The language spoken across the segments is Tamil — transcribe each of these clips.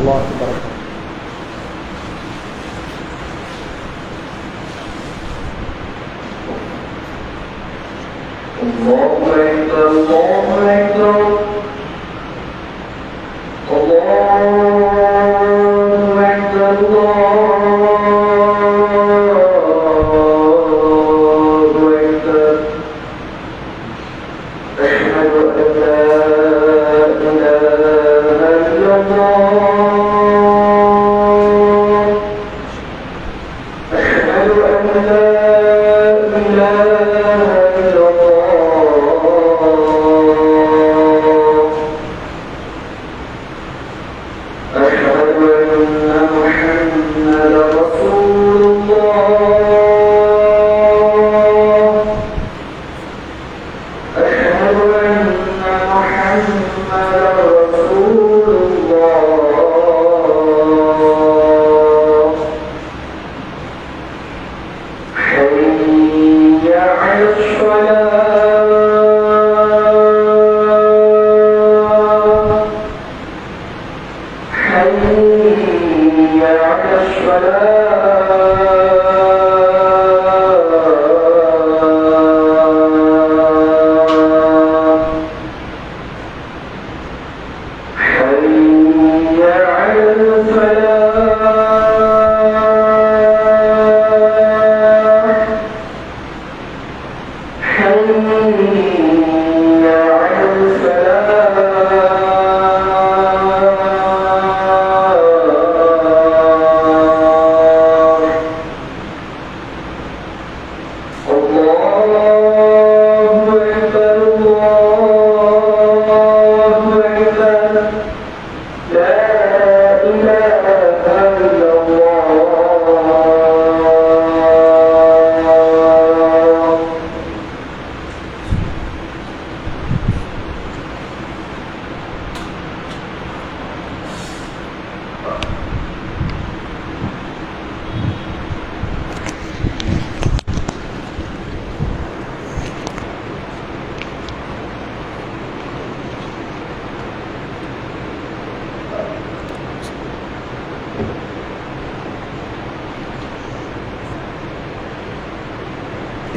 வரஹ்மத்துல்லாஹி வபரகாத்துஹு.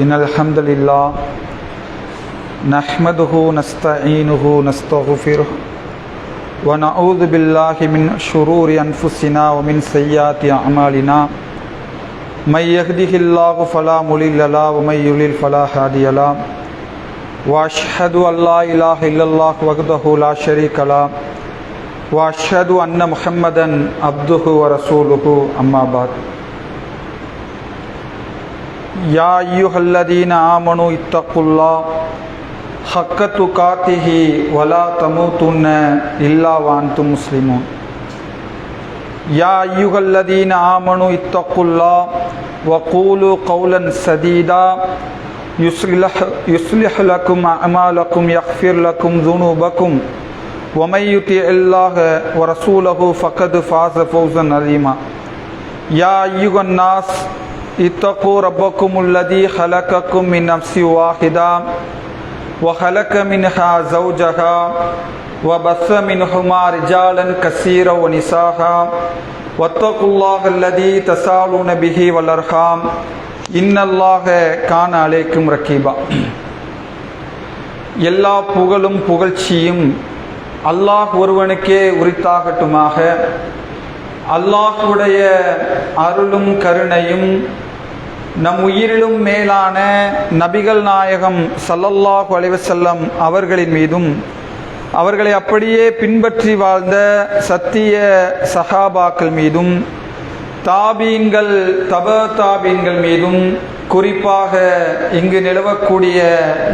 innal hamdalillah nahmaduhu nasta'inuhu nastaghfiruh wa na'udzu billahi min shururi anfusina wa min sayyiati a'malina may yahdihillahu fala mudilla lahu wa may yudlil fala hadiya lahu wa ashhadu an la ilaha illallah wahdahu la sharika lahu wa ashhadu anna muhammadan abduhu wa rasuluhu amma ba'd. या अय्युहल्लज़ीना आमनू इत्तक़ुल्लाह हक़्क़ तुक़ातिही वला तमूतुन्ना इल्ला व अंतुम मुस्लिमून. या अय्युहल्लज़ीना आमनू इत्तक़ुल्लाह वक़ूलू क़ौलन सदीदा युस्लिह लकुम अअमालकुम यग़फ़िर लकुम ज़ुनूबकुम व मय युतिइल्लाह व रसूलहु फ़क़द फ़ाज़ फ़ौज़न अज़ीमा. या अय्युहन नास इत्तक़ू रब्बकुमुल्लज़ी ख़लक़कुम मिन नफ़्सिन वाहिदा व ख़लक़ मिन्हा ज़ौजहा व बस्स मिन्हुमा रिजालन कसीरन व निसाअ वत्तक़ुल्लाहल्लज़ी तसाअलून बिही वल अर्हाम இன்னல்லாஹ கான அலைக்கும் ரகீபா. எல்லா புகழும் புகழ்ச்சியும் அல்லாஹ் ஒருவனுக்கே உரித்தாகட்டுமாக. அல்லாஹ்வுடைய அருளும் கருணையும் நம் உயிரிலும் மேலான நபிகள் நாயகம் ஸல்லல்லாஹு அலைஹி வஸல்லம் அவர்களின் மீதும் அவர்களை அப்படியே பின்பற்றி வாழ்ந்த சத்திய சஹாபாக்கள் மீதும் தாபீன்கள் தாபீன்கள் மீதும் குறிப்பாக இங்கு நிலவக்கூடிய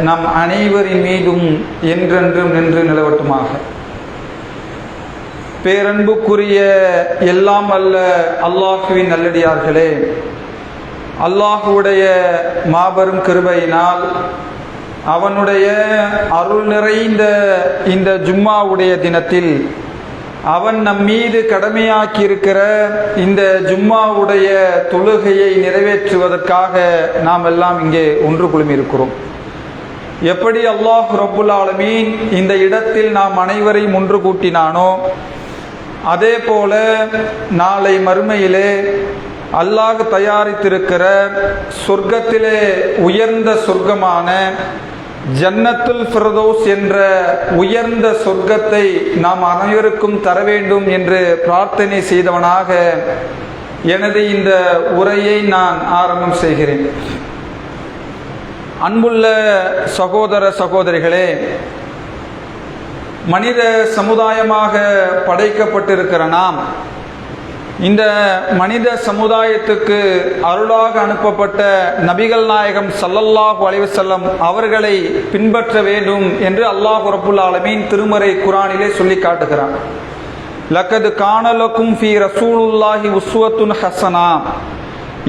நம் அனைவரின் மீதும் என்றென்றும் நின்று நிலவட்டுமாக. பேரன்புக்குரிய எல்லாம் அல்ல அல்லாஹுவின் நல்லடியார்களே, அல்லாஹுடைய மாபெரும் கிருபையினால் அவனுடைய அருள் நிறைந்த இந்த ஜும்மாவுடைய தினத்தில் அவன் நம் மீது கடமையாக்கி இருக்கிற இந்த ஜும்மாவுடைய தொழுகையை நிறைவேற்றுவதற்காக நாம் எல்லாம் இங்கே ஒன்று குழுமியிருக்கிறோம். எப்படி அல்லாஹ் ரப்புல் ஆலமீன் இந்த இடத்தில் நாம் அனைவரையும் ஒன்று கூட்டினானோ அதே போல நாளை மறுமையிலே அல்லாஹ் தயாரித்திருக்கிற சொர்க்கத்திலே உயர்ந்த சொர்க்கமான ஜன்னத்துல் ஃபிர்தௌஸ் என்ற உயர்ந்த சொர்க்கத்தை நாம் அனைவருக்கும் தர வேண்டும் என்று பிரார்த்தனை செய்தவனாக எனது இந்த உரையை நான் ஆரம்பம் செய்கிறேன். அன்புள்ள சகோதர சகோதரிகளே, மனித சமுதாயமாக படைக்கப்பட்டிருக்கிற நாம் இந்த மனித சமுதாயத்துக்கு அருளாக அனுப்பப்பட்ட நபிகள் நாயகம் ஸல்லல்லாஹு அலைஹி வஸல்லம் அவர்களை பின்பற்ற வேண்டும் என்று அல்லாஹ் ரப்புல் ஆலமீன் திருமறை குர்ஆனிலே சொல்லி காட்டுகிறான். லக்கது கான லக்கும் ஃபீ ரசூலுல்லாஹி உஸ்வத்துன் ஹஸனா,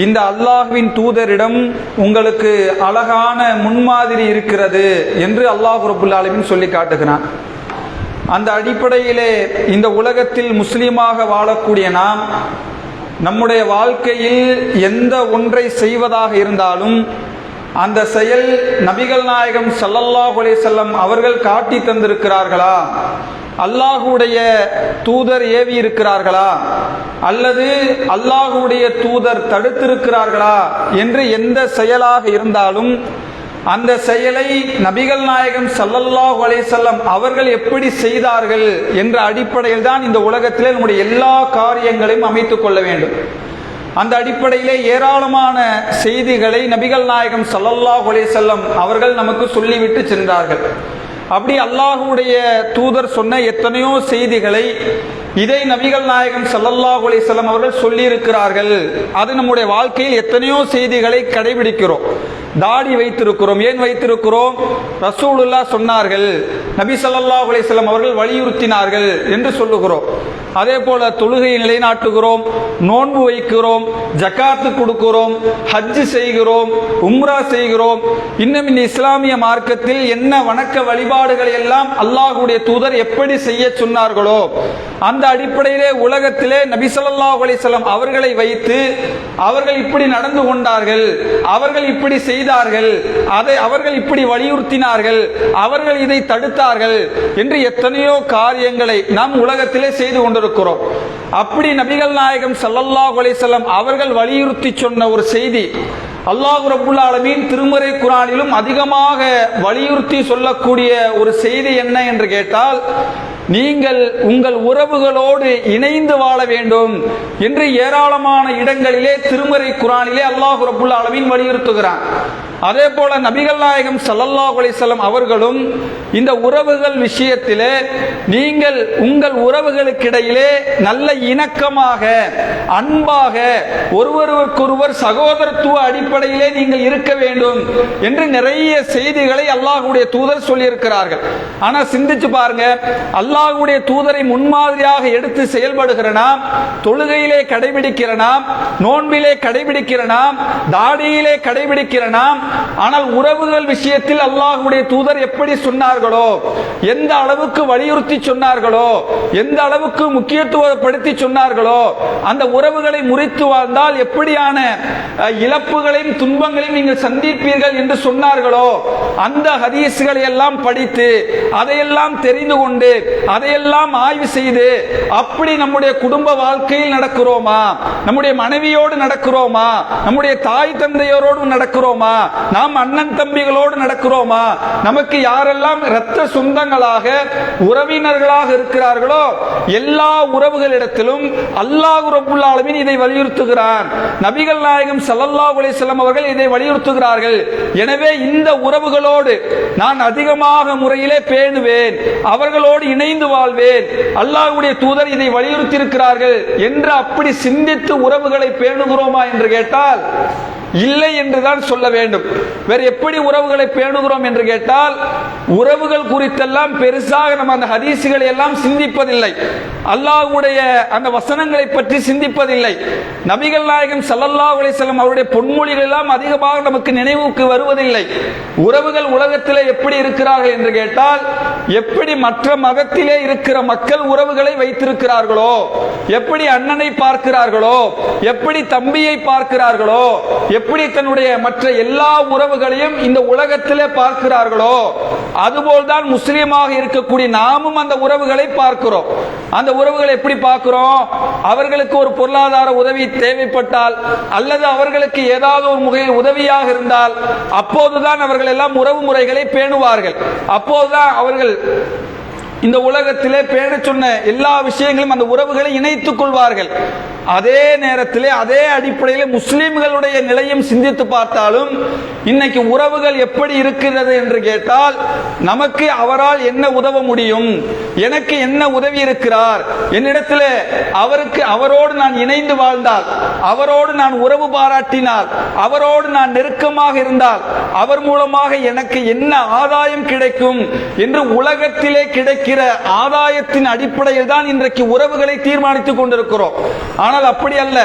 இந்த அல்லாஹ்வின் தூதரிடம் உங்களுக்கு அழகான முன்மாதிரி இருக்கிறது என்று அல்லாஹ் ரப்புல் ஆலமீன் சொல்லி காட்டுகிறான். அந்த அடிப்படையிலே இந்த உலகத்தில் முஸ்லீமாக வாழக்கூடிய நாம் நம்முடைய வாழ்க்கையில் எந்த ஒன்றை செய்வதாக இருந்தாலும் அந்த செயல் நபிகள் நாயகம் ஸல்லல்லாஹு அலைஹி வஸல்லம் அவர்கள் காட்டி தந்திருக்கிறார்களா, அல்லாஹுடைய தூதர் ஏவி இருக்கிறார்களா, அல்லது அல்லாஹுடைய தூதர் தடுத்திருக்கிறார்களா என்று எந்த செயலாக இருந்தாலும் அந்த செயலை நபிகள் நாயகம் ஸல்லல்லாஹு அலைஹி வஸல்லம் அவர்கள் எப்படி செய்தார்கள் என்ற அடிப்படையில் தான் இந்த உலகத்திலே நம்முடைய எல்லா காரியங்களையும் அமைத்துக் கொள்ள வேண்டும். அந்த அடிப்படையிலே ஏராளமான செய்திகளை நபிகள் நாயகம் ஸல்லல்லாஹு அலைஹி வஸல்லம் அவர்கள் நமக்கு சொல்லிவிட்டு சென்றார்கள். அப்படி அல்லாஹுடைய தூதர் சொன்ன எத்தனையோ செய்திகளை இதை நபிகள் நாயகம் ஸல்லல்லாஹு அலைஹி வஸல்லம் அவர்கள் சொல்லியிருக்கிறார்கள். அது நம்முடைய வாழ்க்கையில் எத்தனையோ செய்திகளை கடைபிடிக்கிறோம். தாடி வைத்திருக்கிறோம். ஏன் வைத்திருக்கிறோம்? ரசூலுல்லாஹ் சொன்னார்கள், நபி ஸல்லல்லாஹு அலைஹி வஸல்லம் அவர்கள் வலியுறுத்தினார்கள் என்று சொல்லுகிறோம். அதே போல தொழுகையை நிலைநாட்டுகிறோம், நோன்பு வைக்கிறோம், ஜகாத்து கொடுக்கிறோம், ஹஜ் செய்கிறோம், உம்ரா செய்கிறோம். இன்னும் இந்த இஸ்லாமிய மார்க்கத்தில் என்ன வணக்க வழிபாடுகளை எல்லாம் அல்லாஹ்வுடைய தூதர் எப்படி செய்ய சொன்னார்களோ அந்த அடிப்படையிலே உலகத்திலே நபி ஸல்லல்லாஹு அலைஹி வஸல்லம் அவர்களை வைத்து அவர்கள் இப்படி நடந்து கொண்டார்கள், அவர்கள் இப்படி செய்தார்கள், அதை அவர்கள் இப்படி வலியுறுத்தினார்கள், அவர்கள் இதை தடுத்தார்கள் என்று எத்தனையோ காரியங்களை நாம் உலகத்திலே செய்து கொண்டிருக்கிறோம். அப்படி நபிகள் நாயகம் ஸல்லல்லாஹு அலைஹி வஸல்லம் அவர்கள் வலியுறுத்தி சொன்ன ஒரு செய்தி அல்லாஹ் ரப்புல் ஆலமீன் திருமறை குர்ஆனிலும் அதிகமாக வலியுறுத்தி சொல்லக்கூடிய ஒரு செய்தி என்ன என்று கேட்டால், நீங்கள் உங்கள் உறவுகளோடு இணைந்து வாழ வேண்டும் என்று ஏராளமான இடங்களிலே திருமறை குர்ஆனிலே அல்லாஹ் ரப்புல் ஆலமீன் வலியுறுத்துகிறான். அதே போல நபிகள் நாயகம் ஸல்லல்லாஹு அலைஹி வஸல்லம் அவர்களும் இந்த உறவுகள் விஷயத்திலே நீங்கள் உங்கள் உறவுகளுக்கிடையிலே நல்ல இணக்கமாக அன்பாக ஒருவருக்கொருவர் சகோதரத்துவ அடிப்படையிலே நீங்கள் இருக்க வேண்டும் என்று நிறைய செய்திகளை அல்லாஹ்வுடைய தூதர் சொல்லியிருக்கிறார்கள். ஆனா சிந்திச்சு பாருங்க, அல்லாஹ்வுடைய தூதரை முன்மாதிரியாக எடுத்து செயல்படுகிற நாம், தொழுகையிலே கடைபிடிக்கிற நாம், நோன்பிலே கடைபிடிக்கிற நாம், தாடியிலே கடைபிடிக்கிற நாம், ஆனால் உறவுகள் விஷயத்தில் அல்லாஹ்வுடைய தூதர் எப்படி சொன்னார்களோ, எந்த அளவுக்கு வலியுறுத்தி சொன்னார்களோ, எந்த அளவுக்கு முக்கியத்துவப்படுத்தி சொன்னார்களோ, அந்த உறவுகளை முறித்து வாழ்ந்தால் எப்படியான இழப்புகளையும் துன்பங்களையும் நீங்கள் சந்திப்பீர்கள் என்று சொன்னார்களோ அந்த ஹதீஸ்களை எல்லாம் படித்து அதையெல்லாம் தெரிந்து கொண்டு அதையெல்லாம் ஆய்வு செய்து அப்படி நம்முடைய குடும்ப வாழ்க்கையில் நடக்கிறோமா, நம்முடைய மனைவியோடு நடக்கிறோமா, நம்முடைய தாய் தந்தையரோடு நடக்கிறோமா, நாம் அண்ணன் தம்பிகளோடு நடக்கிறோமா, நமக்கு யாரெல்லாம் இரத்த சொந்தங்களாக உறவினர்களாக இருக்கிறார்களோ எல்லா உறவுகளிடத்திலும் அல்லாஹ் ரப்புல் ஆலமீன் இதை வலியுறுத்துகிறான். நபிகள் நாயகம் ஸல்லல்லாஹு அலைஹி வஸல்லம் அவர்கள் இதை வலியுறுத்துகிறார்கள். எனவே இந்த உறவுகளோடு நான் அதிகமாக முறையிலே பேணுவேன், அவர்களோடு இணைந்து வாழ்வேன். அல்லாஹ்வுடைய தூதர் இதை வலியுறுத்தி இருக்கிறார்கள் என்று அப்படி சிந்தித்து உறவுகளை பேணுகிறோமா என்று கேட்டால் இல்லை என்றுதான் சொல்ல வேண்டும். வேறு எப்படி உறவுகளை பேணுகிறோம் என்று கேட்டால் உறவுகள் குறித்தெல்லாம் பெருசாக நம்ம அந்த ஹதீசுகளை எல்லாம் சிந்திப்பதில்லை, அல்லாஹ்வுடைய அந்த வசனங்களை பற்றி சிந்திப்பதில்லை. நபிகள் நாயகம் ஸல்லல்லாஹு அலைஹி வஸல்லம் அவருடைய பொன்மொழிகள் எல்லாம் அதிகமாக நமக்கு நினைவுக்கு வருவதில்லை. உறவுகள் உலகத்திலே எப்படி இருக்கிறார்கள் என்று கேட்டால் எப்படி மற்ற மதத்திலே இருக்கிற மக்கள் உறவுகளை வைத்திருக்கிறார்களோ, எப்படி அண்ணனை பார்க்கிறார்களோ, எப்படி தம்பியை பார்க்கிறார்களோ, எப்படி தன்னுடைய மற்ற எல்லா உறவுகளையும் இந்த உலகத்திலே பார்க்கிறார்களோ அதுபோல்தான் முஸ்லீமாக இருக்கக்கூடிய நாமும் அந்த உறவுகளை பார்க்கிறோம். அந்த உறவுகளை எப்படி பார்க்கிறோம்? அவர்களுக்கு ஒரு பொருளாதார உதவி தேவைப்பட்டால் அல்லது அவர்களுக்கு ஏதாவது ஒரு முறையில் உதவியாக இருந்தால் அப்போதுதான் அவர்கள் எல்லாம் உறவு முறைகளை பேணுவார்கள். அப்போதுதான் அவர்கள் இந்த உலகத்திலே பேண சொன்ன எல்லா விஷயங்களும் அந்த உறவுகளை இணைத்துக் கொள்வார்கள். அதே நேரத்திலே அதே அடிப்படையில் முஸ்லிம்களுடைய நிலையும் சிந்தித்து பார்த்தாலும் இன்னைக்கு உறவுகள் எப்படி இருக்கிறது என்று கேட்டால், நமக்கு அவரால் என்ன உதவ முடியும், எனக்கு என்ன உதவி இருக்கிறார், என்னிடத்தில் அவரோடு நான் இணைந்து வாழ்ந்தால், அவரோடு நான் உறவு பாராட்டினால், அவரோடு நான் நெருக்கமாக இருந்தால் அவர் மூலமாக எனக்கு என்ன ஆதாயம் கிடைக்கும் என்று உலகத்திலே கிடைக்கிற ஆதாயத்தின் அடிப்படையில் தான் இன்றைக்கு உறவுகளை தீர்மானித்துக் கொண்டிருக்கிறோம். ஆனால் அப்படி அல்ல.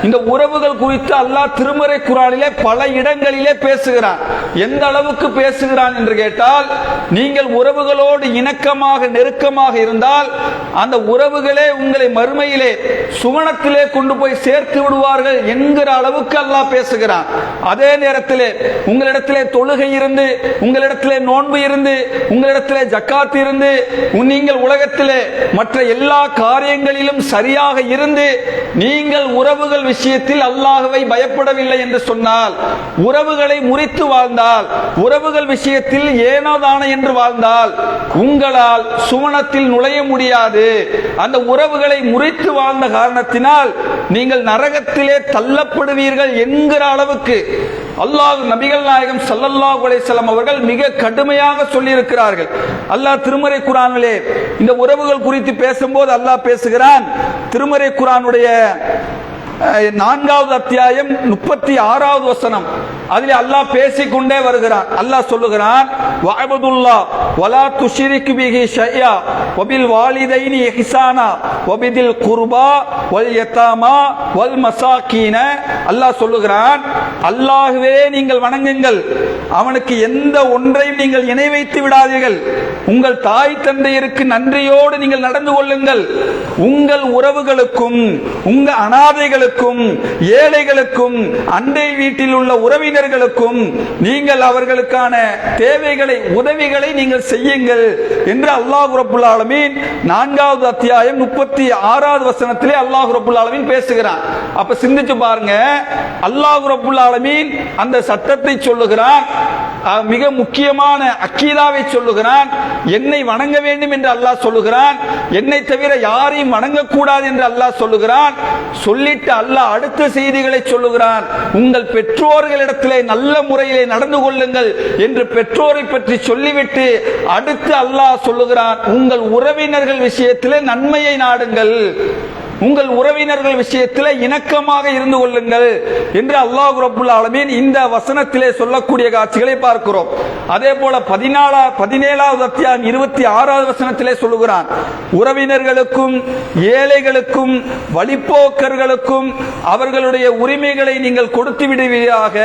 இந்த உறவுகள் குறித்து அல்லாஹ் திருமறை குர்ஆனிலே பல இடங்களிலே பேசுகிறான். எந்த அளவுக்கு பேசுகிறான் என்று கேட்டால், நீங்கள் உறவுகளோடு இணக்கமாக நெருக்கமாக இருந்தால் அந்த உறவுகளே உங்களை மறுமையிலே சுவனத்திலே கொண்டு போய் சேர்த்து விடுவார்கள் என்கிற அளவுக்கு அல்லாஹ் பேசுகிறான். அதே நேரத்திலே உங்களிடத்திலே தொழுகை இருந்து, உங்களிடத்திலே நோன்பு இருந்து, உங்களிடத்திலே ஜக்காத் இருந்து, நீங்கள் உலகத்திலே மற்ற எல்லா காரியங்களிலும் சரியாக இருந்து நீங்கள் உறவுகள் விஷயத்தில் அல்லாஹ்வை பயப்படவில்லை என்று சொன்னால், உறவுகளை முறித்து வாழ்ந்தால், உறவுகள் விஷயத்தில் ஏனோதான என்று வாழ்ந்தால் உங்களால் சுவனத்தில் நுழைய முடியாது. அந்த உறவுகளை முறித்து வாழ்ந்த காரணத்தினால் நீங்கள் நரகத்திலே தள்ளப்படுவீர்கள் என்கிற அளவுக்கு அல்லாஹ் நபிகள் நாயகம் ஸல்லல்லாஹு அலைஹி வஸல்லம் அவர்கள் மிக கடுமையாக சொல்லி இருக்கிறார்கள். அல்லாஹ் திருமறை குர்ஆனிலே இந்த உறவுகள் குறித்து பேசும்போது அல்லாஹ் பேசுகிறான். திருமறை குர்ஆனுடைய 4வது அத்தியாயம் 36வது வசனம், அதிலே அல்லாஹ் பேசிக்கொண்டே வருகிறான். அல்லாஹ் சொல்லுகிறான், வஅபுதுல்லாஹ் வலா துஷ்ரிகு பிஹி ஷையா வபில் வாலிதைனி இஹ்சானா வபிதில் குர்பா வல் யதாமா வல் மசாகீன. அல்லாஹ் சொல்லுகிறான், அல்லாஹ்வே நீங்கள் வணங்குங்கள், அவனுக்கு எந்த ஒன்றையும் நீங்கள் இணை வைத்து விடாதீர்கள், உங்கள் தாய் தந்தையருக்கு நன்றியோடு நீங்கள் நடந்து கொள்ளுங்கள், உங்கள் உறவுகளுக்கும் உங்கள் அனாதைகளுக்கும் ஏழைகளுக்கும் அண்டை வீட்டில் உள்ள உறவினர்களுக்கும் நீங்கள் அவர்களுக்கான தேவைகளை உதவிகளை நீங்கள் செய்யுங்கள் என்று அல்லாஹ் ரப்புல் ஆலமீன் 4வது அத்தியாயம் 36வது வசனத்திலே அல்லாஹ் ரப்புல் ஆலமீன் பேசுகிறான். அப்ப சிந்திச்சு பாருங்க, அல்லாஹ் ரப்புல் ஆலமீன் அந்த சட்டத்தை சொல்லுகிறான், மிக முக்கியமான அக்கீதாவை சொல்லுகிறான், என்னை வணங்க வேண்டும் என்று அல்லாஹ் சொல்லுகிறான், என்னை தவிர யாரையும் வணங்கக்கூடாது என்று அல்லாஹ் சொல்லுகிறான். சொல்லிட்டு அல்லாஹ் அடுத்த செய்திகளை சொல்லுகிறான், உங்கள் பெற்றோர்களிடத்திலே நல்ல முறையிலே நடந்து கொள்ளுங்கள் என்று பெற்றோரை பற்றி சொல்லிவிட்டு அடுத்து அல்லாஹ் சொல்லுகிறான், உங்கள் உறவினர்கள் விஷயத்திலே நன்மையை நாடுங்கள், உங்கள் உறவினர்கள் விஷயத்தில் இணக்கமாக இருந்து கொள்ளுங்கள் என்று அல்லாஹ் ரப்புல் ஆலமீன் இந்த வசனத்திலே சொல்லக்கூடிய காட்சிகளை பார்க்கிறோம். அதே போல 17வது அத்தியாயம் 26வது வசனத்திலே சொல்லுகிறான், உறவினர்களுக்கும் ஏழைகளுக்கும் வழிப்போக்கர்களுக்கும் அவர்களுடைய உரிமைகளை நீங்கள் கொடுத்து விடுவீராக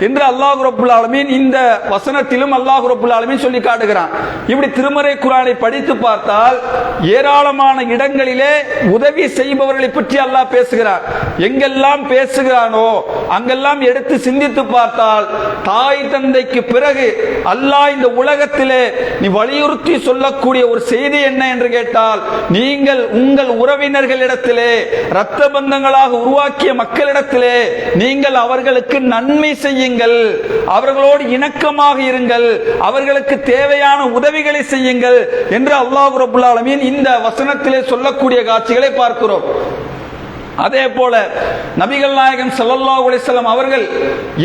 என்று அல்லாஹ் ரப்புல் ஆலமீன் இந்த வசனத்திலும் அல்லாஹ் ரப்புல் ஆலமீன் சொல்லி காட்டுகிறான். இப்படி திருமறை குர்ஆனை படித்து பார்த்தால் ஏராளமான இடங்களிலே உதவி செய்பவர்களை பற்றி அல்லாஹ் பேசுகிறார். எங்கெல்லாம் பேசுகிறானோ அங்கெல்லாம் எடுத்து சிந்தித்து பார்த்தால் தாய் தந்தைக்கு பிறகு அல்லாஹ் இந்த உலகத்திலே நீ வலியுறுத்தி சொல்லக்கூடிய ஒரு செய்தி என்ன என்று கேட்டால், நீங்கள் உங்கள் உறவினர்களிடத்திலே இரத்த பந்தங்களாக உருவாக்கிய மக்களிடத்திலே நீங்கள் அவர்களுக்கு நன்மை செய்யுங்கள், அவர்களோடு இணக்கமாக இருங்கள், அவர்களுக்கு தேவையான உதவிகளை செய்யுங்கள் என்று அல்லாஹ் ரப்புல் ஆலமீன் இந்த வசனத்திலே சொல்லக்கூடிய காட்சிகளை பார்க்கிறோம். அதே போல நபிகள் நாயகம் ஸல்லல்லாஹு அலைஹி வஸல்லம் அவர்கள்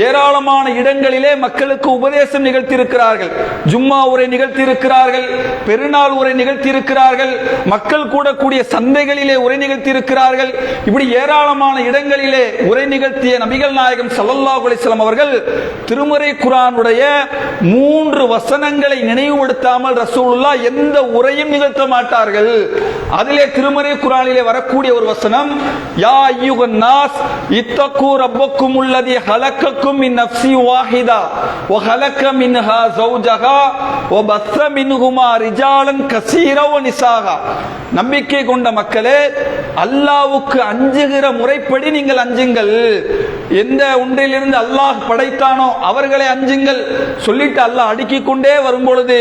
ஏராளமான இடங்களிலே மக்களுக்கு உபதேசம் நிகழ்த்தி இருக்கிறார்கள். ஜும்மா உரை நிகழ்த்தி இருக்கிறார்கள், பெருநாள் உரை நிகழ்த்தி இருக்கிறார்கள், மக்கள் கூடக்கூடிய சந்தைகளிலே உரை நிகழ்த்தி இருக்கிறார்கள். இப்படி ஏராளமான இடங்களிலே உரை நிகழ்த்திய நபிகள் நாயகம் ஸல்லல்லாஹு அலைஹி வஸல்லம் அவர்கள் திருமறை குர்ஆனுடைய 3 வசனங்களை நினைவுபடுத்தாமல் ரசூலுல்லாஹ் எந்த உரையும் நிகழ்த்த மாட்டார்கள். அதிலே திருமறை குர்ஆனிலே வரக்கூடிய ஒரு வசனம், யா அய்யுஹன் நாஸ் இத்தகு ரப்பக்கும் அல்லதி ஹலக்கக்கும் மின் நஃப்ஸி வாஹிதா வ ஹலக மின்ஹா ஸௌஜஹா வ பஸ்ஸ மின்ஹுமா ரிஜாலன் கஸீரா வ நிஸாஹா. நம்பிக்கை கொண்ட மக்களே, அல்லாஹ்வுக்கு அஞ்சுகிற முறைப்படி நீங்கள் அஞ்சுங்கள். எந்த ஒன்றிலிருந்து அல்லாஹ் படைத்தானோ அவர்களை அஞ்சுங்கள் சொல்லிட்டு அல்லாஹ் அடுக்கிக் கொண்டே வரும் பொழுது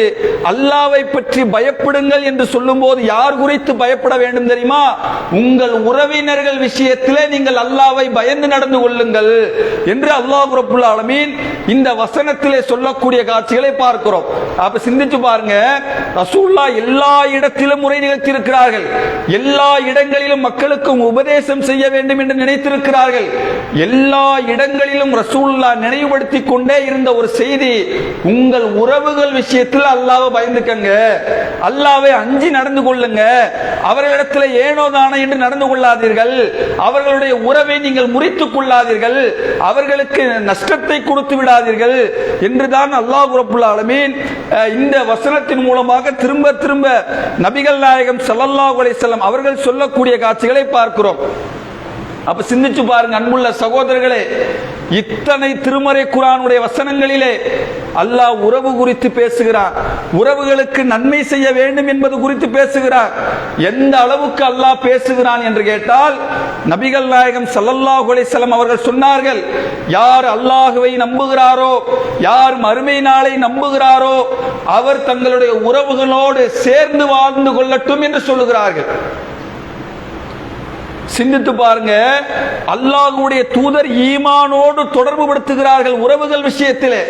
அல்லாஹ்வை பற்றி பயப்படுங்கள் என்று சொல்லும் போது யார் குறித்து பயப்பட வேண்டும் தெரியுமா? உங்கள் உறவினர்கள் விஷயத்திலே நீங்கள் அல்லாஹ்வை பயந்து நடந்து கொள்ளுங்கள் என்று அல்லாஹ் ரப்புல் ஆலமீன் இந்த வசனத்திலே சொல்லக்கூடிய காட்சிகளை பார்க்கிறோம். அப்ப சிந்திச்சு பாருங்க, ரசூலுல்லாஹ் எல்லா இடத்திலும் உரை நிகழ்த்தியிருக்கிறார்கள், எல்லா இடங்களிலும் மக்களுக்கு உபதேசம் செய்ய வேண்டும் என்று நினைத்திருக்கிறார்கள். எல்லா இடங்களிலும் ரசூலுல்லாஹ் நினைவுபடுத்திக் கொண்டே இருந்த ஒரு செய்தி, உங்கள் உறவுகள் விஷயத்தில் அல்லாஹ்வை பயந்துக்கங்க, அல்லாஹ்வை அஞ்சி நடந்து கொள்ளுங்க, அவர்களிடத்தில் ஏனோ தானோ என்று நடந்து கொள்ளாதீர்கள், அவர்களுடைய உறவை நீங்கள் முறித்துக் கொள்ளாதீர்கள், அவர்களுக்கு நஷ்டத்தை கொடுத்து விடாதீர்கள் என்றுதான் அல்லாஹ் ரப்புல் ஆலமீன் இந்த வசனத்தின் மூலமாக திரும்ப திரும்ப நபிகள் நாயகம் ஸல்லல்லாஹு அலைஹி வஸல்லம் அவர்கள் சொல்லக்கூடிய காட்சிகளை பார்க்கிறோம். அப்ப சிந்திச்சு பாருங்க அன்புள்ள சகோதரர்களே, இத்தனை திருமறை குர்ஆனுடைய வசனங்களிலே அல்லாஹ் உறவு குறித்து பேசுகிறார், உறவுகளுக்கு நன்மை செய்ய வேண்டும் என்பது குறித்து பேசுகிறார். எந்த அளவுக்கு அல்லாஹ் பேசுகிறான் என்று கேட்டால், நபிகள் நாயகம் ஸல்லல்லாஹு அலைஹி வஸல்லம் அவர்கள் சொன்னார்கள், யார் அல்லாஹ்வை நம்புகிறாரோ, யார் மறுமை நாளை நம்புகிறாரோ அவர் தங்களுடைய உறவுகளோடு சேர்ந்து வாழ்ந்து கொள்ளட்டும் என்று சொல்லுகிறார்கள். சிந்தித்து பாருங்க, அல்லாஹ்வுடைய தூதர் ஈமானோடு தொடர்பு படுத்துகிறார்கள் உறவுகள் விஷயத்திலே.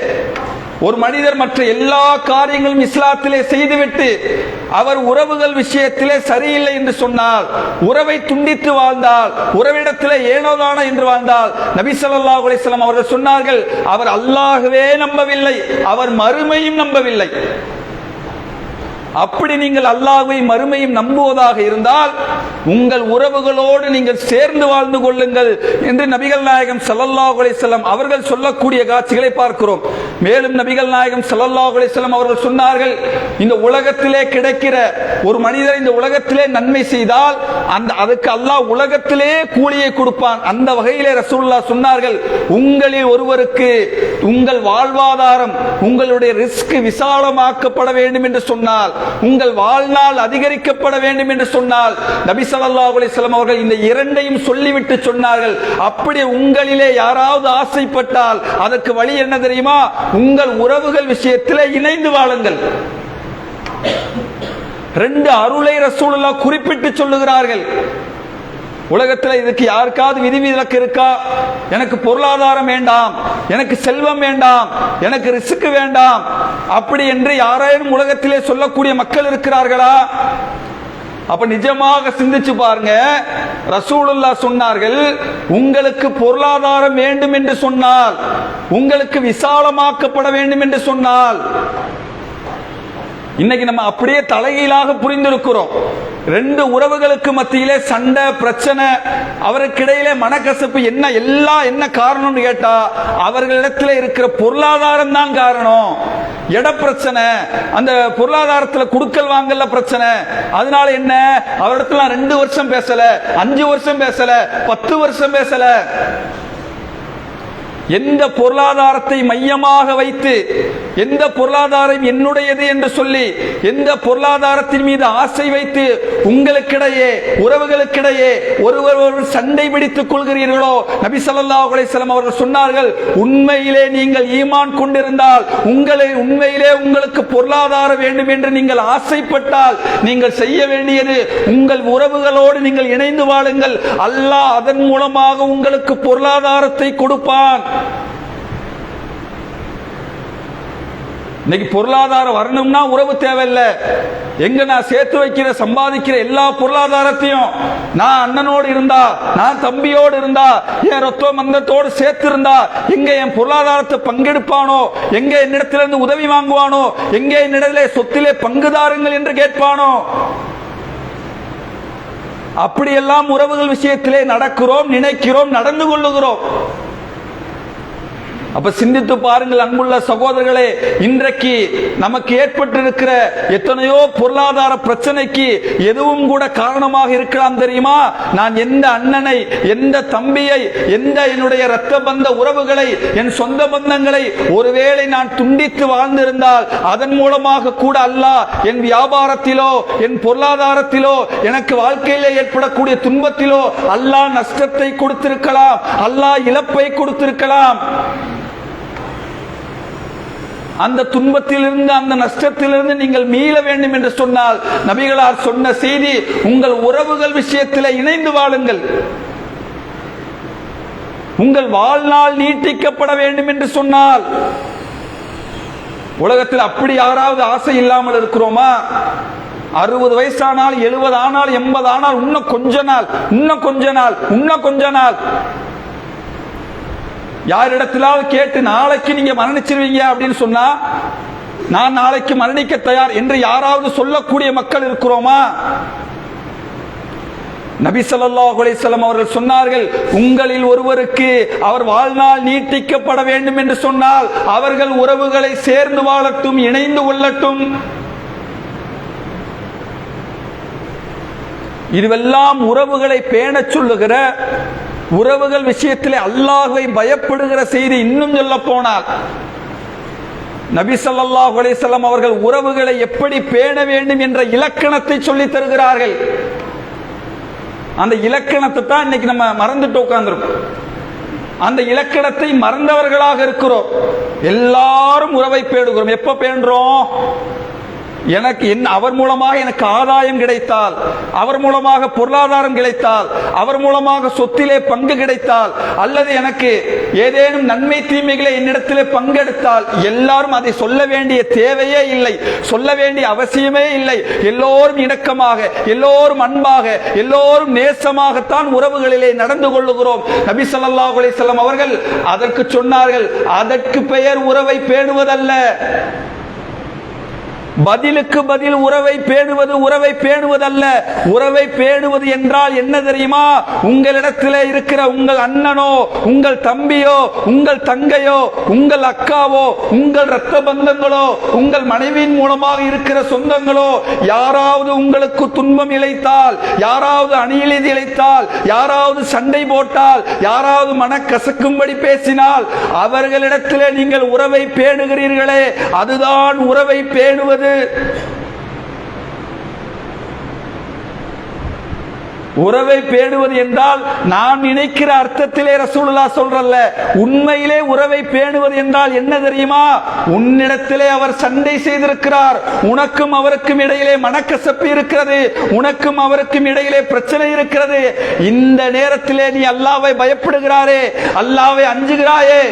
ஒரு மனிதர் மற்ற எல்லா காரியங்களும் இஸ்லாத்திலே செய்துவிட்டு அவர் உறவுகள் விஷயத்திலே சரியில்லை என்று சொன்னால், உறவை துண்டித்து வாழ்ந்தால், உறவிடத்திலே ஏனோதானோ என்று வாழ்ந்தால், நபி ஸல்லல்லாஹு அலைஹி வஸல்லம் அவர்கள் சொன்னார்கள், அவர் அல்லாஹ்வே நம்பவில்லை, அவர் மறுமையும் நம்பவில்லை. அப்படி நீங்கள் அல்லாஹ்வை மறுமையும் நம்புவதாக இருந்தால் உங்கள் உறவுகளோடு நீங்கள் சேர்ந்து வாழ்ந்து கொள்ளுங்கள் என்று நபிகள் நாயகம் ஸல்லல்லாஹு அலைஹி வஸல்லம் அவர்கள் சொல்லக்கூடிய காட்சிகளை பார்க்கிறோம். மேலும் நபிகள் நாயகம் ஸல்லல்லாஹு அலைஹி வஸல்லம் அவர்கள் சொன்னார்கள், இந்த உலகத்திலே கிடைக்கிற ஒரு மனிதர் இந்த உலகத்திலே நன்மை செய்தால் அதுக்கு அல்லாஹ் உலகத்திலே கூலியை கொடுப்பான். அந்த வகையிலே ரசூலுல்லாஹ் சொன்னார்கள், உங்களில் ஒருவருக்கு உங்கள் வாழ்வாதாரம், உங்களுடைய ரிஸ்க் விசாலமாக்கப்பட வேண்டும் என்று சொன்னால், உங்கள் வாழ்நாள் அதிகரிக்கப்பட வேண்டும் என்று சொன்னால், நபி ஸல்லல்லாஹு அலைஹி வஸல்லம் அவர்கள் இந்த இரண்டையும் சொல்லிவிட்டு சொன்னார்கள், அப்படி உங்களிலே யாராவது ஆசைப்பட்டால் அதற்கு வழி என்ன தெரியுமா? உங்கள் உறவுகள் விஷயத்திலே இணைந்து வாழுங்கள். ரெண்டு அருளை ரசூலுல்லாஹ் குறிப்பிட்டு சொல்லுகிறார்கள். உலகத்தில் இதுக்கு யாருக்காவது விதிவிலக்கு இருக்கா? எனக்கு பொருளாதாரம் வேண்டாம், எனக்கு செல்வம் வேண்டாம், எனக்கு ரிஸ்க் வேண்டாம் அப்படி என்று யாரேனும் உலகத்திலே சொல்லக்கூடிய மக்கள் இருக்கிறார்களா? அப்ப நிஜமாக சிந்திச்சு பாருங்க, ரசூலுல்லாஹ் சொன்னார்கள், உங்களுக்கு பொருளாதாரம் வேண்டும் என்று சொன்னால், உங்களுக்கு விசாலமாக்கப்பட வேண்டும் என்று சொன்னால், இன்னைக்கு நம்ம அப்படியே தலைகீழாக புரிந்திருக்கிறோம். ரெண்டு உறவுகளுக்கு மத்தியிலே சண்டை பிரச்சனை, அவருக்கிடையிலே மனக்கசப்பு, என்ன காரணம் கேட்டா அவர்களிடத்தில் இருக்கிற பொருளாதாரம் தான் காரணம். இட பிரச்சனை, அந்த பொருளாதாரத்தில் குடுக்கல் வாங்கல பிரச்சனை. அதனால என்ன, அவரிடத்துல 2 வருஷம் பேசல, 5 வருஷம் பேசல, 10 வருஷம் பேசல. எந்த பொருளாதாரத்தை மையமாக வைத்து, எந்த பொருளாதாரம் என்னுடையது என்று சொல்லி, எந்த பொருளாதாரத்தின் மீது ஆசை வைத்து உங்களுக்கிடையே உறவுகளுக்கிடையே ஒருவர் சண்டை பிடித்துக் கொள்கிறீர்களோ, நபி ஸல்லல்லாஹு அலைஹி வஸல்லம் அவர்கள் சொன்னார்கள், உண்மையிலே நீங்கள் ஈமான் கொண்டிருந்தால், உண்மையிலே உங்களுக்கு பொருளாதாரம் வேண்டும் என்று நீங்கள் ஆசைப்பட்டால், நீங்கள் செய்ய வேண்டியது உங்கள் உறவுகளோடு நீங்கள் இணைந்து வாழுங்கள். அல்லாஹ் அதன் மூலமாக உங்களுக்கு பொருளாதாரத்தை கொடுப்பான். இன்னைக்கு பொருளாதாரம் வரணும்னா உறவு தேவையில்லை. எங்க நான் சேர்த்து வைக்கிற சம்பாதிக்கிற எல்லா பொருளாதாரத்தையும் நான் அண்ணனோடு இருந்தா, நான் தம்பியோடு இருந்தா, என் ரத்த மந்தத்தோடு சேர்த்து இருந்தா, எங்க என் பொருளாதாரத்தை பங்கெடுப்பானோ, எங்க என்னிடத்திலிருந்து உதவி வாங்குவானோ, எங்க என்னிடத்திலே சொத்திலே பங்குதாருங்கள் என்று கேட்பானோ. அப்படியெல்லாம் உறவுகள் விஷயத்திலே நடக்கிறோம், நினைக்கிறோம், நடந்து கொள்ளுகிறோம். அப்ப சிந்தித்து பாருங்கள் அன்புள்ள சகோதரர்களே, இன்றைக்கு நமக்கு ஏற்பட்டிருக்கிற எத்தனையோ பொருளாதார பிரச்சனைக்கு எதுவும் கூட காரணமாக இருக்கலாம் தெரியுமா? நான் எந்த அண்ணனை, எந்த தம்பியை, எந்த என்னுடைய இரத்த பந்த உறவுகளை, என் சொந்த பந்தங்களை ஒருவேளை நான் துண்டித்து வாழ்ந்திருந்தால் அதன் மூலமாக கூட அல்லாஹ் என் வியாபாரத்திலோ என் பொருளாதாரத்திலோ எனக்கு வாழ்க்கையிலே ஏற்படக்கூடிய துன்பத்திலோ அல்லாஹ் நஷ்டத்தை கொடுத்திருக்கலாம், அல்லாஹ் இழப்பை கொடுத்திருக்கலாம். அந்த துன்பத்திலிருந்து, அந்த நஷ்டத்திலிருந்து நீங்கள் மீள வேண்டும் என்று சொன்னால் நபிகளார் சொன்ன செய்தி, உங்கள் உறவுகள் விஷயத்தில் இணைந்து வாழுங்கள். உங்கள் வாழ்நாள் நீட்டிக்கப்பட வேண்டும் என்று சொன்னால், உலகத்தில் அப்படி யாராவது ஆசை இல்லாமல் இருக்கிறோமா? 60 வயசானால், 70 ஆனால், 80 ஆனால், இன்னும் கொஞ்ச நாள், இன்னும் கொஞ்ச நாள், இன்னும் கொஞ்ச நாள். யாரிடத்திலாவது கேட்டு நாளைக்கு நீங்க மரணிச்சிருவீங்க அப்படின்னு சொன்னா, நான் நாளைக்கு மரணிக்க தயார் என்று யாராவது சொல்லக்கூடிய மக்கள் இருக்கிறோமா? நபி ஸல்லல்லாஹு அலைஹி வஸல்லம் அவர்கள் சொன்னார்கள், உங்களில் ஒருவருக்கு அவர் வாழ்நாள் நீட்டிக்கப்பட வேண்டும் என்று சொன்னால் அவர்கள் உறவுகளை சேர்ந்து வாழட்டும், இணைந்து கொள்ளட்டும். இதுவெல்லாம் உறவுகளை பேணச் சொல்லுகிற, உறவுகள் விஷயத்திலே அல்லாஹ்வை பயப்படுகிற செய்தி. இன்னும் சொல்ல போனால் நபி ஸல்லல்லாஹு அலைஹி வஸல்லம் அவர்கள் உறவுகளை எப்படி பேண வேண்டும் என்ற இலக்கணத்தை சொல்லி தருகிறார்கள். அந்த இலக்கணத்தை தான் இன்னைக்கு நம்ம மறந்துட்டு உட்கார்ந்துருக்கோம். அந்த இலக்கணத்தை மறந்தவர்களாக இருக்கிறோம். எல்லாரும் உறவை பேணுகிறோம். எப்ப பேணுறோம்? எனக்கு அவர் மூலமாக எனக்கு ஆதாயம் கிடைத்தால், அவர் மூலமாக பொருளாதாரம் கிடைத்தால், அவர் மூலமாக சொத்திலே பங்கு கிடைத்தால், அல்லது எனக்கு ஏதேனும் நன்மை தீமைகளை என்னிடத்திலே பங்கெடுத்தால், எல்லாரும் அதை சொல்ல வேண்டிய தேவையே இல்லை, சொல்ல வேண்டிய அவசியமே இல்லை. எல்லோரும் இணக்கமாக, எல்லோரும் அன்பாக, எல்லோரும் நேசமாகத்தான் உறவுகளிலே நடந்து கொள்ளுகிறோம். நபி ஸல்லல்லாஹு அலைஹி வஸல்லம் அவர்கள் அதற்கு சொன்னார்கள், அதற்கு பெயர் உறவை பேணுவதல்ல. பதிலுக்கு பதில் உறவை பேணுவது உறவை பேணுவதல்ல. உறவை பேணுவது என்றால் என்ன தெரியுமா? உங்களிடத்திலே இருக்கிற உங்கள் அண்ணனோ, உங்கள் தம்பியோ, உங்கள் தங்கையோ, உங்கள் அக்காவோ, உங்கள் இரத்த பந்தங்களோ, உங்கள் மனைவியின் மூலமாக இருக்கிற சொந்தங்களோ யாராவது உங்களுக்கு துன்பம் இழைத்தால், யாராவது அநீதி இழைத்தால், யாராவது சண்டை போட்டால், யாராவது மனக்கசக்கும்படி பேசினால் அவர்களிடத்திலே நீங்கள் உறவை பேணுகிறீர்களே, அதுதான் உறவை பேணுவது. உறவை பேணுவது என்றால் நான் நினைக்கிற அர்த்தத்திலே ரசூலுல்லாஹ் சொல்றல்ல. உண்மையிலே உறவை பேணுவது என்றால் என்ன தெரியுமா? உன்னிடத்திலே அவர் சண்டை செய்திருக்கிறார், உனக்கும் அவருக்கும் இடையிலே மனக்கசப்பு இருக்கிறது, உனக்கும் அவருக்கும் இடையிலே பிரச்சனை இருக்கிறது. இந்த நேரத்திலே நீ அல்லாஹ்வை பயப்படுகிறாரே, அல்லாஹ்வை அஞ்சுகிறாயே,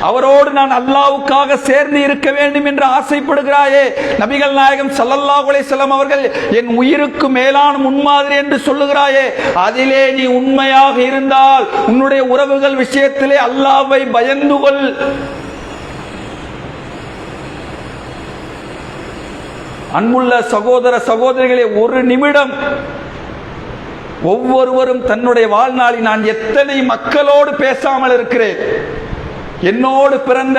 அவரோடு நான் அல்லாஹ்வுக்காக சேர்ந்து இருக்க வேண்டும் என்று ஆசைப்படுகிறாயே. நபிகள் நாயகம் ஸல்லல்லாஹு அலைஹி வஸல்லம் அவர்கள் என் உயிருக்கு மேலான முன்மாதிரி என்று சொல்லுகிறாயே, அதிலே நீ உண்மையாக இருந்தால் உன்னுடைய உறவுகள் விஷயத்திலே அல்லாஹ்வை பயந்து கொள். அன்புள்ள சகோதர சகோதரிகளே, ஒரு நிமிடம் ஒவ்வொருவரும் தன்னுடைய வாழ்நாளில் நான் எத்தனை மக்களோடு பேசாமல் இருக்கிறேன், என்னோடு பிறந்த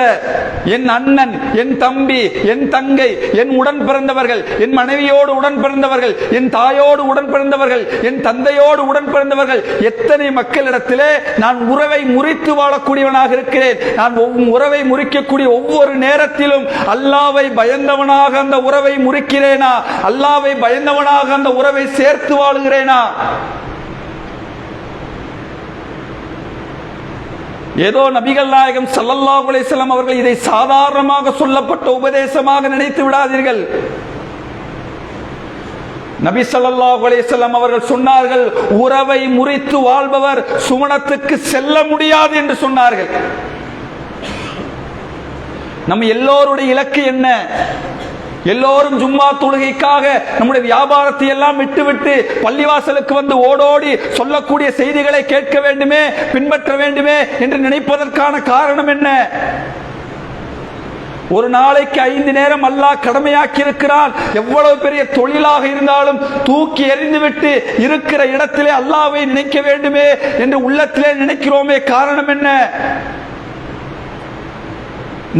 என் அண்ணன், என் தம்பி, என் தங்கை, என் உடன் பிறந்தவர்கள், என் மனைவியோடு உடன் பிறந்தவர்கள், என் தாயோடு உடன் பிறந்தவர்கள், என் தந்தையோடு உடன் பிறந்தவர்கள், எத்தனை மக்களிடத்திலே நான் உறவை முறித்து வாழக்கூடியவனாக இருக்கிறேன். நான் உறவை முறிக்கக்கூடிய ஒவ்வொரு நேரத்திலும் அல்லாஹ்வை பயந்தவனாக அந்த உறவை முறிக்கிறேனா, அல்லாஹ்வை பயந்தவனாக அந்த உறவை சேர்த்து வாழுகிறேனா? ஏதோ நபிகள் நாயகம் ஸல்லல்லாஹு அலைஹி வஸல்லம் அவர்கள் இதை சாதாரணமாக சொல்லப்பட்ட உபதேசமாக நினைத்து விடாதீர்கள். நபி ஸல்லல்லாஹு அலைஹி வஸல்லம் அவர்கள் சொன்னார்கள், உறவை முறித்து வாழ்பவர் சுவனத்துக்கு செல்ல முடியாது என்று சொன்னார்கள். நம்ம எல்லோருடைய இலக்கு என்ன? எல்லோரும் ஜும்மா தொழுகைக்காக நம்முடைய வியாபாரத்தை எல்லாம் விட்டுவிட்டு பள்ளிவாசலுக்கு வந்து ஓடோடி சொல்லக்கூடிய செய்திகளை கேட்க வேண்டுமே, பின்பற்ற வேண்டுமே என்று நினைப்பதற்கான காரணம் என்ன? ஒரு நாளைக்கு 5 நேரம் அல்லாஹ் கடமையாக்கி இருக்கிறான். எவ்வளவு பெரிய தொழிலாக இருந்தாலும் தூக்கி எறிந்துவிட்டு இருக்கிற இடத்திலே அல்லாஹ்வை நினைக்க வேண்டுமே என்று உள்ளத்திலே நினைக்கிறோமே, காரணம் என்ன?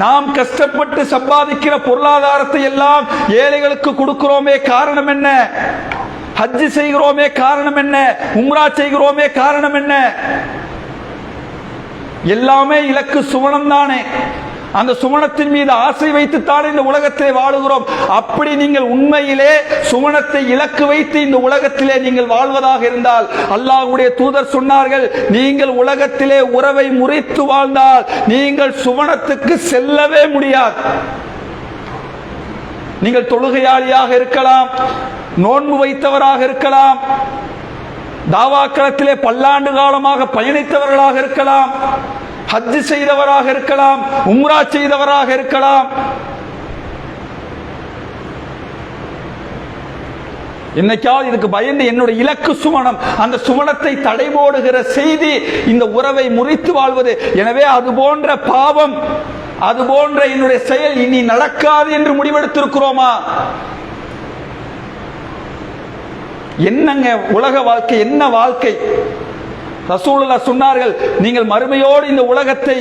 நாம் கஷ்டப்பட்டு சம்பாதிக்கிற பொருளாதாரத்தை எல்லாம் ஏழைகளுக்கு கொடுக்கிறோமே, காரணம் என்ன? ஹஜ் செய்கிறோமே, காரணம் என்ன? உம்ரா செய்கிறோமே, காரணம் என்ன? எல்லாமே இலக்கு சுவனம் தானே. அந்த சுவனத்தின் மீது ஆசை வைத்துத்தான் இந்த உலகத்திலே வாழுகிறோம். அப்படி நீங்கள் உண்மையிலே சுவனத்தை இலக்கு வைத்து இந்த உலகத்திலே நீங்கள் வாழ்வதாக இருந்தால், அல்லாஹ்வுடைய தூதர் சொன்னார்கள், நீங்கள் உலகத்திலே உறவை முறித்து வாழ்ந்தால் நீங்கள் சுவனத்துக்கு செல்லவே முடியாது. நீங்கள் தொழுகையாளியாக இருக்கலாம், நோன்பு வைத்தவராக இருக்கலாம், தாவாக்களத்திலே பல்லாண்டு காலமாக பயணித்தவர்களாக இருக்கலாம், ஹஜ் செய்தவராக இருக்கலாம், உம்ரா செய்தவராக இருக்கலாம். என்னைக்காவது இதுக்கு பயந்து என்னுடைய இலக்கு சுவனம், அந்த சுவனத்தை தடை போடுகிற செய்தி இந்த உறவை முறித்து வாழ்வது. எனவே அது போன்ற பாவம், அது போன்ற என்னுடைய செயல் இனி நடக்காது என்று முடிவெடுத்திருக்கிறோமா? என்னங்க உலக வாழ்க்கை, என்ன வாழ்க்கை? ரசூலுல்லாஹ் சொன்னார்கள், நீங்கள் மறுமையோடு இந்த உலகத்தை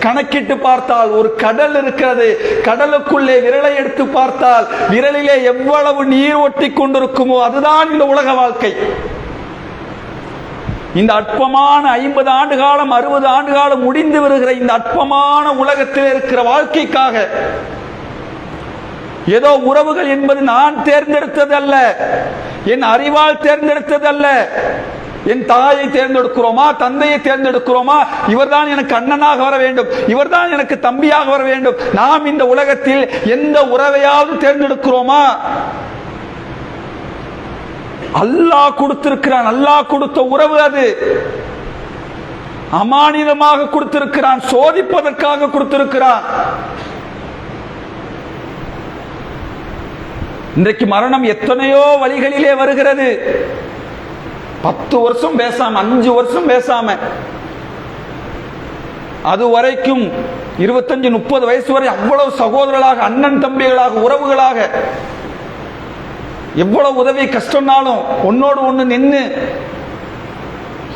கணக்கிட்டு பார்த்தால் ஒரு கடல் இருக்கிறது. கடலுக்குள்ளே விரலை எடுத்து பார்த்தால் விரலிலே எவ்வளவு நீர் ஒட்டி கொண்டிருக்குமோ அதுதான் இந்த உலக வாழ்க்கை. இந்த அற்பமான 50 ஆண்டு காலம் 60 ஆண்டு காலம் முடிந்து வருகிற இந்த அற்பமான உலகத்தில் இருக்கிற வாழ்க்கைக்காக ஏதோ உறவுகள் என்பது நான் தேர்ந்தெடுத்தது அல்ல, என் அறிவால் தேர்ந்தெடுத்தது அல்ல. என் தாயை தேர்ந்தெடுக்கிறோமா, தந்தையை தேர்ந்தெடுக்கிறோமா, இவர்தான் எனக்கு அண்ணனாக வர வேண்டும், இவர்தான் எனக்கு தம்பியாக வர வேண்டும், நாம் இந்த உலகத்தில் எந்த உறவையாவது தேர்ந்தெடுக்கிறோமா? அல்லாஹ் கொடுத்திருக்கிறான். அல்லாஹ் கொடுத்த உறவு அது. அமானிதமாக கொடுத்திருக்கிறான், சோதிப்பதற்காக கொடுத்திருக்கிறான். இன்றைக்கு மரணம் எத்தனையோ வழிகளிலே வருகிறது. 10 வருஷம் பேசாம, 5 வருஷம் பேசாம, அது வரைக்கும் 25-30 வயசு வரை அவ்வளவு சகோதரர்களாக, அண்ணன் தம்பிகளாக, உறவுகளாக, எவ்வளவு உதவி கஷ்டம்னாலும் ஒன்னோடு ஒண்ணு நின்று,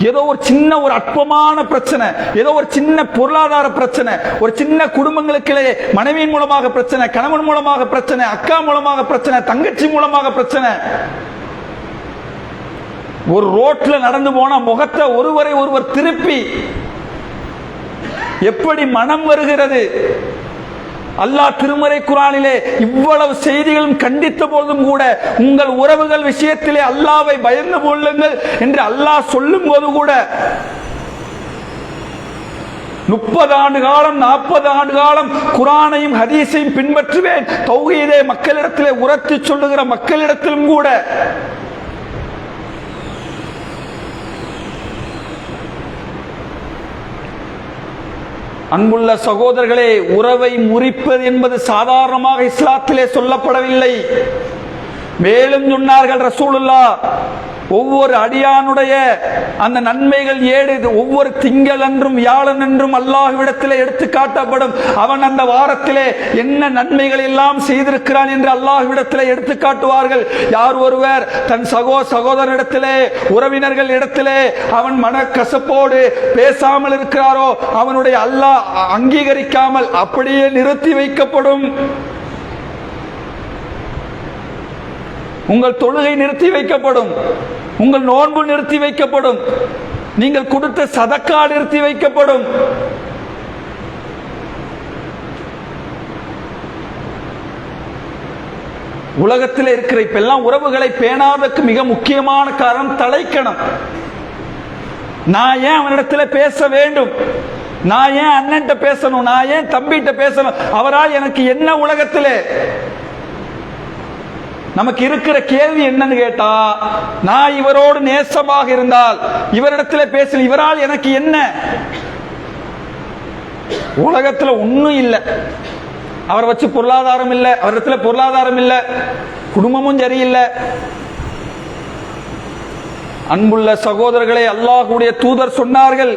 ஏதோ ஒரு சின்ன ஒரு அற்பமான பிரச்சனை, ஏதோ ஒரு சின்ன பொருளாதார பிரச்சனை, ஒரு சின்ன குடும்பங்களுக்கிடையே மனைவியின் மூலமாக பிரச்சனை, கணவன் மூலமாக பிரச்சனை, அக்கா மூலமாக பிரச்சனை, தங்கச்சி மூலமாக பிரச்சனை, ஒரு ரோட்ல நடந்து போனா முகத்தை ஒருவரை ஒருவர் திருப்பி எப்படி மனம் வருகிறது. அல்லாஹ் திருமறை குர்ஆனிலே இவ்வளவு செய்திகளும் கண்டித்த போதும் கூட உங்கள் உறவுகள் விஷயத்திலே அல்லாஹ்வை பயந்து கொள்ளுங்கள் என்று அல்லாஹ் சொல்லும் போது கூட 30 ஆண்டு காலம் 40 ஆண்டு காலம் குர்ஆனையும் ஹதீஸையும் பின்பற்றுவேன், தௌஹீதை மக்களிடத்திலே உரத்து சொல்லுகிற மக்களிடத்திலும் கூட அன்புள்ள சகோதரர்களே, உறவை முறிப்பது என்பது சாதாரணமாக இஸ்லாத்திலே சொல்லப்படவில்லை. மேலும் சொன்னார்கள் ரசூலுல்லாஹ், ஒவ்வொரு அடியானுடைய அந்த நன்மைகள் ஏடு ஒவ்வொரு திங்கள் என்றும் வியாழன் என்றும் அல்லாஹ்விடத்திலே எடுத்து காட்டப்படும். அவன் அந்த வாரத்திலே என்ன நன்மைகள் எல்லாம் செய்திருக்கிறான் என்று அல்லாஹ்விடத்திலே எடுத்து காட்டுவார்கள். யார் ஒருவர் தன் சகோதரனிடத்திலே, உறவினர்கள் இடத்திலே அவன் மனக்கசப்போடு பேசாமல் இருக்கிறாரோ அவனுடைய அல்லாஹ் அங்கீகரிக்காமல் அப்படியே நிறுத்தி வைக்கப்படும். உங்கள் தொழுகை நிறுத்தி வைக்கப்படும், உங்கள் நோன்பு நிறுத்தி வைக்கப்படும், நீங்கள் கொடுத்த சதக்கா நிறுத்தி வைக்கப்படும். உலகத்தில் இருக்கிற இப்பெல்லாம் உறவுகளை பேணாதற்கு மிக முக்கியமான காரணம் தலைக்கணம். நான் ஏன் அவனிடத்துல பேச வேண்டும், நான் ஏன் அண்ணன்ட்ட பேசணும், நான் ஏன் தம்பிட்ட பேசணும், அவரால் எனக்கு என்ன உலகத்திலே? நமக்கு இருக்கிற கேள்வி என்னன்னு கேட்டா, நான் இவரோடு நேசமாக இருந்தால், இவரிடத்தில் பேச, இவரால் எனக்கு என்ன? உலகத்துல ஒண்ணும் இல்லை. அவரை வச்சு பொருளாதாரம் இல்லை, அவரிடத்துல பொருளாதாரம் இல்லை, குடும்பமும் சரியில்லை. அன்புள்ள சகோதரர்களே, அல்லாஹ்வுடைய தூதர் சொன்னார்கள்,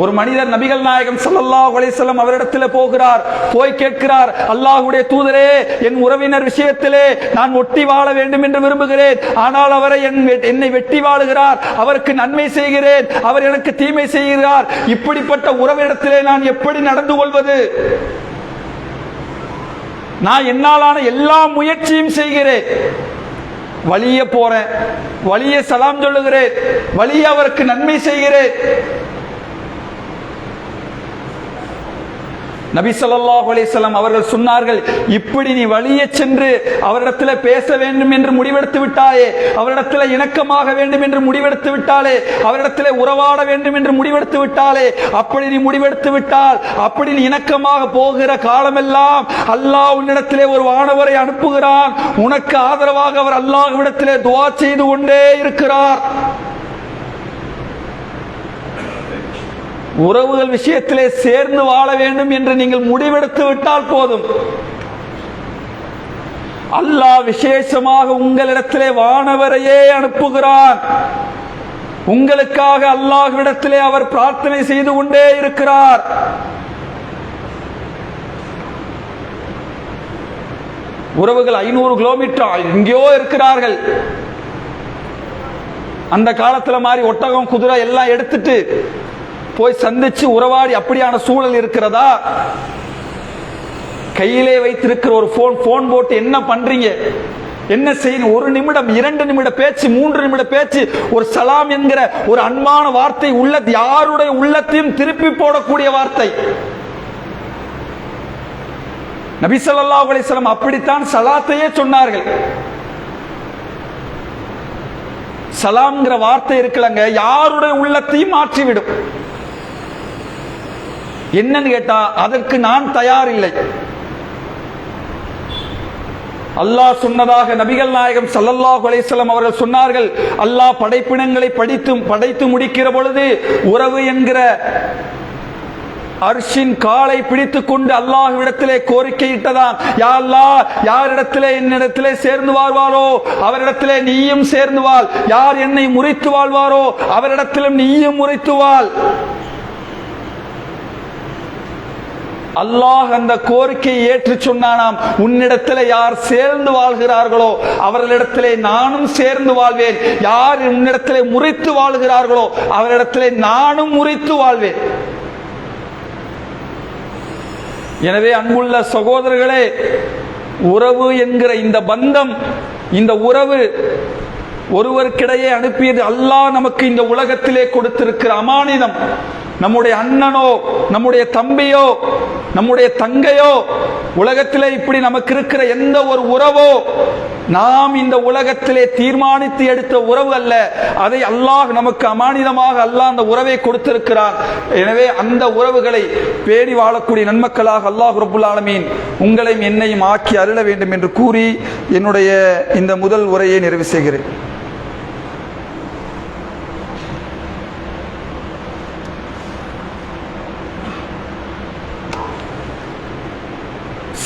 ஒரு மனிதர் நபிகள் நாயகம் ஸல்லல்லாஹு அலைஹி வஸல்லம் அவரிடத்தில் போகிறார். போய் கேட்கிறார், அல்லாஹ்வுடைய தூதரே, என் உறவினர் விஷயத்திலே நான் ஒட்டி வாழ வேண்டும் என்று விரும்புகிறேன். ஆனால் அவரை என்னை வெட்டி வாழுகிறார். அவருக்கு நன்மை செய்கிறேன், அவர் எனக்கு தீமை செய்கிறார். இப்படிப்பட்ட உறவிடத்திலே நான் எப்படி நடந்து கொள்வது? நான் என்னாலான எல்லா முயற்சியும் செய்கிறேன். வலிய போறேன், வலிய சலாம் சொல்லுகிறேன், வலிய அவருக்கு நன்மை செய்கிறேன். நபி ஸல்லல்லாஹு அலைஹி வஸல்லம் அவர்கள் சொன்னார்கள், இப்படி நீ வலிய சென்று அவரிடத்தில் பேச வேண்டும் என்று முடிவெடுத்து விட்டாயே, அவரிடத்தில் இணக்கமாக வேண்டும் என்று முடிவெடுத்து விட்டாலே, அவரிடத்தில் உறவாட வேண்டும் என்று முடிவெடுத்து விட்டாலே, அப்படி நீ முடிவெடுத்து விட்டால், அப்படி நீ இணக்கமாக போகிற காலமெல்லாம் அல்லாஹ் உன்னிடத்திலே ஒரு வானவரை அனுப்புகிறான். உனக்கு ஆதரவாக அவர் அல்லாஹ்விடத்திலே துஆ செய்து கொண்டே இருக்கிறார். உறவுகள் விஷயத்திலே சேர்ந்து வாழ வேண்டும் என்று நீங்கள் முடிவெடுத்து விட்டால் போதும், அல்லாஹ் விசேஷமாக உங்களிடத்திலே வானவரையே அனுப்புகிறான். உங்களுக்காக அல்லாஹ்விடத்திலே அவர் பிரார்த்தனை செய்து கொண்டே இருக்கிறார். உறவுகள் 500 கிலோமீட்டர் எங்கேயோ இருக்கிறார்கள். அந்த காலத்துல மாதிரி ஒட்டகம் குதிரை எல்லாம் எடுத்துட்டு போய் சந்திச்சு உறவாடி அப்படியான சூழல் இருக்கிறதா? கையிலே வைத்திருக்கிற ஒரு போன் போட்டு என்ன பண்றீங்க, என்ன செய்யணும்? 1 நிமிடம் 2 நிமிட பேச்சு, 3 நிமிட பேச்சு, ஒரு சலாம் என்கிற ஒரு அன்பான வார்த்தை யாருடைய உள்ளத்தையும் திருப்பி போடக்கூடிய வார்த்தை. நபி ஸல்லல்லாஹு அலைஹி வஸல்லம் அப்படித்தான் சலாத்தையே சொன்னார்கள். சலாம்ங்கிற வார்த்தை இருக்கலங்க, யாருடைய உள்ளத்தையும் மாற்றிவிடும். என்னன்னு கேட்டா, அதற்கு நான் தயார் இல்லை. அல்லாஹ் சொன்னதாக நபிகள் நாயகம் ஸல்லல்லாஹு அலைஹி வஸல்லம் அவர்கள் சொன்னார்கள், அல்லாஹ் படைப்பினங்களை படைத்து முடிக்கிற பொழுது உறவு என்கிற அர்ஷின் காலை பிடித்துக் கொண்டு அல்லாஹ்விடத்திலே கோரிக்கையிட்டதான், யா அல்லாஹ், யாரிடத்திலே என்னிடத்திலே சேர்ந்து வாழ்வாரோ அவரிடத்திலே நீயும் சேர்ந்து வாழ், யார் என்னை முறித்து வாழ்வாரோ அவரிடத்திலும் நீயும் முறித்து வாழ். அல்லாஹ் அந்த கோரிக்கையை ஏற்று சொன்னானாம், உன்னிடத்திலே யார் சேர்ந்து வாழ்கிறார்களோ அவர்களிடத்திலே நானும் சேர்ந்து வாழ்வேன், யார் உன்னிடத்திலே முறித்து வாழ்கிறார்களோ அவரிடத்திலே நானும் முறித்து வாழ்வேன். எனவே அன்புள்ள சகோதரர்களே, உறவு என்கிற இந்த பந்தம், இந்த உறவு ஒருவருக்கிடையே அனுப்பியது அல்லாஹ் நமக்கு இந்த உலகத்திலே கொடுத்திருக்கிற அமானிதம். நம்முடைய அண்ணனோ, நம்முடைய தம்பியோ, நம்முடைய தங்கையோ, உலகத்திலே இப்படி நமக்கு இருக்கிற எந்த ஒரு உறவோ நாம் இந்த உலகத்திலே தீர்மானித்து எடுத்த உறவு அல்ல. அதை அல்லாஹ் நமக்கு அமானிதமாக அல்லாஹ் அந்த உறவை கொடுத்திருக்கிறான். எனவே அந்த உறவுகளை பேணி வாழக்கூடிய நன்மக்களாக அல்லாஹ் ரப்புல் ஆலமீன் உங்களையும் என்னையும் ஆக்கி அருள வேண்டும் என்று கூறி என்னுடைய இந்த முதல் உரையை நிறைவு செய்கிறேன்.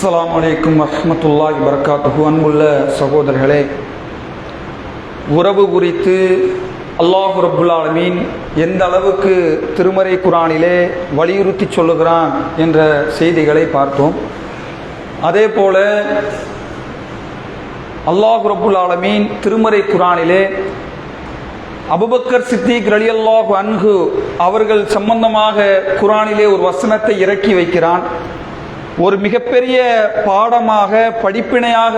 அஸ்ஸலாமு அலைக்கும் வரஹ்மத்துல்லாஹி வபரகாத்துஹு. அன்புள்ள சகோதரர்களே, உறவு குறித்து அல்லாஹ் ரப்புல் ஆலமீன் எந்த அளவுக்கு திருமறை குர்ஆனிலே வலியுறுத்தி சொல்லுகிறான் என்ற செய்திகளை பார்த்தோம். அதே போல அல்லாஹ் ரப்புல் ஆலமீன் திருமறை குர்ஆனிலே அபூபக்கர் சித்திக் ரலியல்லாஹு அன்ஹு அவர்கள் சம்பந்தமாக குர்ஆனிலே ஒரு வசனத்தை இறக்கி வைக்கிறான். ஒரு மிகப்பெரிய பாடமாக, படிப்பினையாக